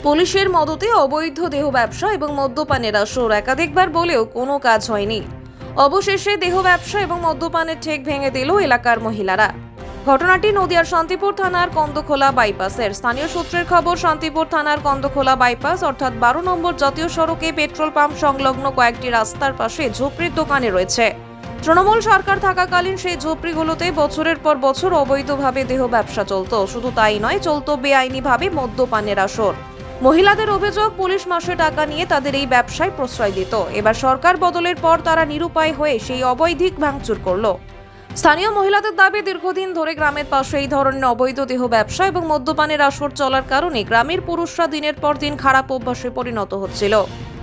পুলিশের মদতে অবৈধ দেহ ব্যবসা এবং মদ্যপানের আসর একাধিকবার বলেও কোনো কাজ হয়নি। অবশেষে দেহ ব্যবসা এবং মদ্যপানের ঠেক ভেঙে দিল এলাকার মহিলারা। ঘটনাটি নদিয়ার শান্তিপুর থানার কন্দখোলা বাইপাসের। স্থানীয় সূত্রের খবর, শান্তিপুর থানার কন্দখোলা বাইপাস অর্থাৎ 12 নম্বর জাতীয় সড়কে পেট্রোল পাম্প সংলগ্ন কয়েকটি রাস্তার পাশে ঝুপড়ির দোকানে রয়েছে। তৃণমূল সরকার থাকাকালীন সেই ঝুপড়িগুলোতে বছরের পর বছর অবৈধভাবে দেহ ব্যবসা চলত। শুধু তাই নয়, চলত বেআইনিভাবে মদ্যপানের আসর। মহিলাদের অভিযোগ, পুলিশ মাসে টাকা নিয়ে তাদের এই ব্যবসায় প্রশ্রয় দিত। এবার সরকার বদলের পর তারা নিরুপায় হয়ে সেই অবৈধিক ভাঙচুর করলো। স্থানীয় মহিলাদের দাবি, দীর্ঘদিন ধরে গ্রামের পাশে এই ধরনের অবৈধ দেহ ব্যবসা এবং মদ্যপানের আসর চলার কারণে গ্রামের পুরুষরা দিনের পর দিন খারাপ অভ্যাসে পরিণত হচ্ছিল।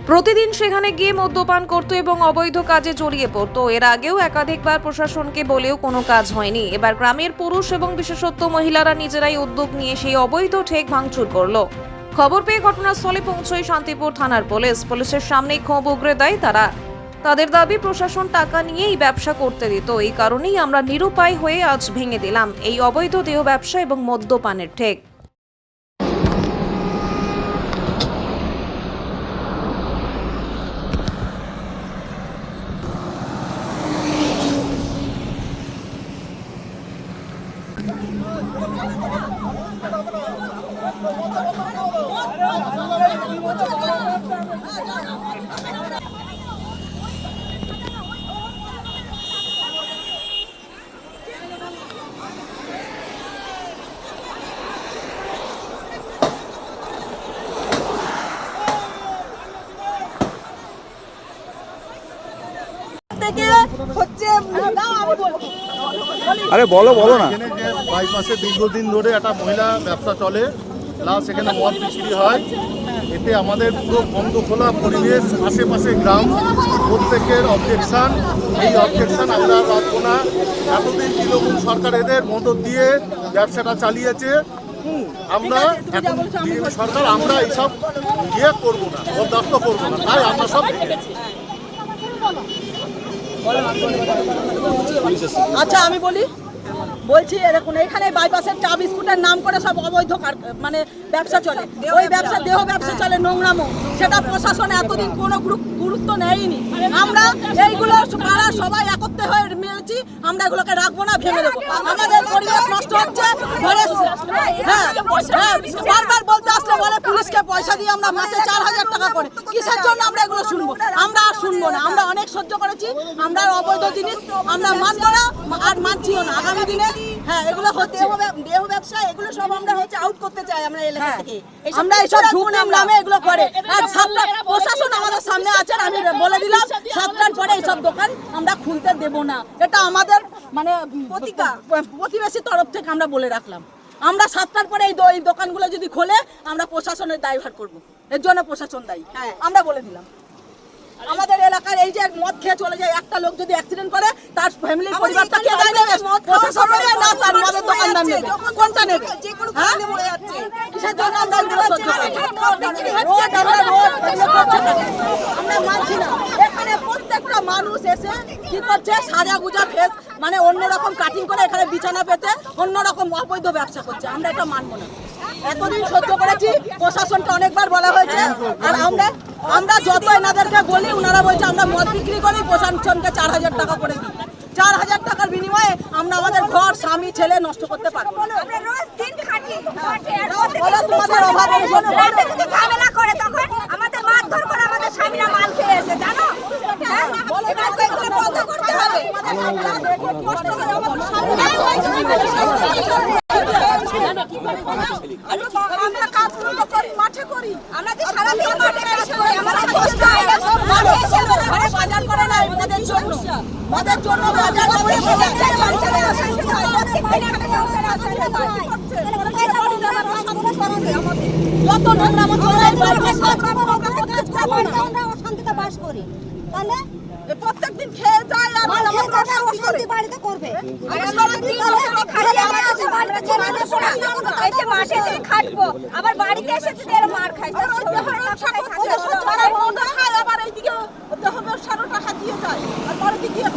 প্রতিদিন সেখানে গিয়ে মদ্যপান করত এবং অবৈধ কাজে জড়িয়ে পড়ত। এর আগেও একাধিকবার প্রশাসনকে বলেও কোনো কাজ হয়নি। এবার গ্রামের পুরুষ এবং বিশেষত মহিলারা নিজেরাই উদ্যোগ নিয়ে সেই অবৈধ ঠেক ভাঙচুর করলো। খবর পেয়ে ঘটনাস্থলে পৌঁছয় শান্তিপুর থানার পুলিশ। পুলিশের সামনেই ক্ষোভ উগরে দেয় তারা। তাদের দাবি, প্রশাসন টাকা নিয়ে এই ব্যবসা করতে দিত, এই কারণেই আমরা নিরুপায় হয়ে আজ ভেঙে দিলাম এই অবৈধ দেহ ব্যবসা এবং মদ্যপানের ঠেক। আরে বলো না। এখানে যে বাইপাসে দীর্ঘদিন ধরে একটা মহিলা ব্যবসা চলে, প্লাস এখানে মদ বিক্রি হয়। এতে আমাদের পুরো কন্দখোলা পরিবেশ, আশেপাশে গ্রাম, প্রত্যেকের অবজেকশন। এই অবজেকশন আমরা রাখবো না। এতদিন তৃণমূল সরকার এদের মদত দিয়ে ব্যবসাটা চালিয়েছে। আমরা এখন সরকার আমরা এইসব ইয়ে করবো না, বরদাস্ত করবো না, তাই আমরা সব আচ্ছা আমি বলছি এরকম, এখানে বাইপাসের চা বিস্কুটের নাম করে সব অবৈধ মানে ব্যবসা চলে। ওই ব্যবসা দেহ ব্যবসা চলে, নোংরামো। সেটা প্রশাসন এতদিন কোনো গুরুত্ব নেয়নি। আমরা এইগুলো পাড়া সবাই একত্রে হয়ে মিলেছি, আমরা এগুলোকে রাখবো না, ভেঙে দেবো। আমাদের পরিবেশ নষ্ট হচ্ছে। বারবার বলতে আসলে বলে পুলিশকে পয়সা দিয়ে আমরা মাসে 4000 টাকা করে। কিসের জন্য আমরা এগুলো শুনবো? আমরা আর শুনবো না। আমরা অনেক সহ্য করেছি। আমরা অবৈধ জিনিস আমরা মানবো না, আর মানছিও না। আগামী দিনে এগুলো হচ্ছে দেহ ব্যবসা, এগুলো সব আমরা হচ্ছে আউট করতে চাই। আমরা এলাকা থেকে আমরা এইসব ঝুপড়ির নামে এগুলো করে। আর প্রশাসন আমাদের সামনে আছেন, আমি বলে দিলাম 7টার পরে এইসব দোকান আমরা খুলতে দেব না। এটা আমাদের মানে প্রতিবেশী তরফ থেকে আমরা বলে রাখলাম। আমরা 7টার পরে এই দোকানগুলো যদি খোলে আমরা প্রশাসনের দায়ভার করব। এর জন্য প্রশাসন দায়ী, আমরা বলে দিলাম। আমাদের এলাকার এই যে মদ খেয়ে চলে যায় একটা লোক, যদি অ্যাক্সিডেন্ট করে তার ফ্যামিলির পরিবারটা কে দায় নেবে? প্রশাসন নেবে না, তার মদের দোকানদার নেবে। কোনটা নেবে? কিসের জন্য আমরা এগুলো সহ্য করি? আমরা মানছি না। এখানে প্রত্যেকটা মানুষ এসে কি করছে, সাজা গুজা ফেস মানে অন্যরকম কাটিং করে এখানে বিছানা পেতে অন্যরকম অবৈধ ব্যবসা করছে। আমরা এটা মানবো না। এতদিন সহ্য করেছি, প্রশাসনকে অনেকবার বলা হয়েছে। আর আমরা যত এনাদেরকে বলি, ওনারা বলছে আমরা মদ বিক্রি করি, প্রশাসনকে 4000 টাকা করে দিই। 4000 টাকার বিনিময়ে আমরা আমাদের ঘর, স্বামী, ছেলে নষ্ট করতে পারবো না। তোমাদের অভাবের জন্য ঝামেলা করে, তখন আমাদের মারধর করে, আমাদের স্বামীরা মাল খেয়ে এসে, জানো? বন্ধ করতে হবে। আমরা কাজ করি, মাঠে করি। আমরা যে সারাদিন মাঠে কাজ করি, আমাদের কষ্ট হয়। ঘরে বাজার করে না মদের জন্য, বাজার করে যত নোংরা অশান্তিতে বাস করি, তাহলে প্রত্যেকদিন খেয়ে যায় আর অশান্তি বাড়িতে করবে। মাঠে খাটবো, আবার বাড়িতে এসে মার খাই, আবার এইদিকে ব্যবসারও টাকা দিয়ে যায়, আর পরে কি দিয়ে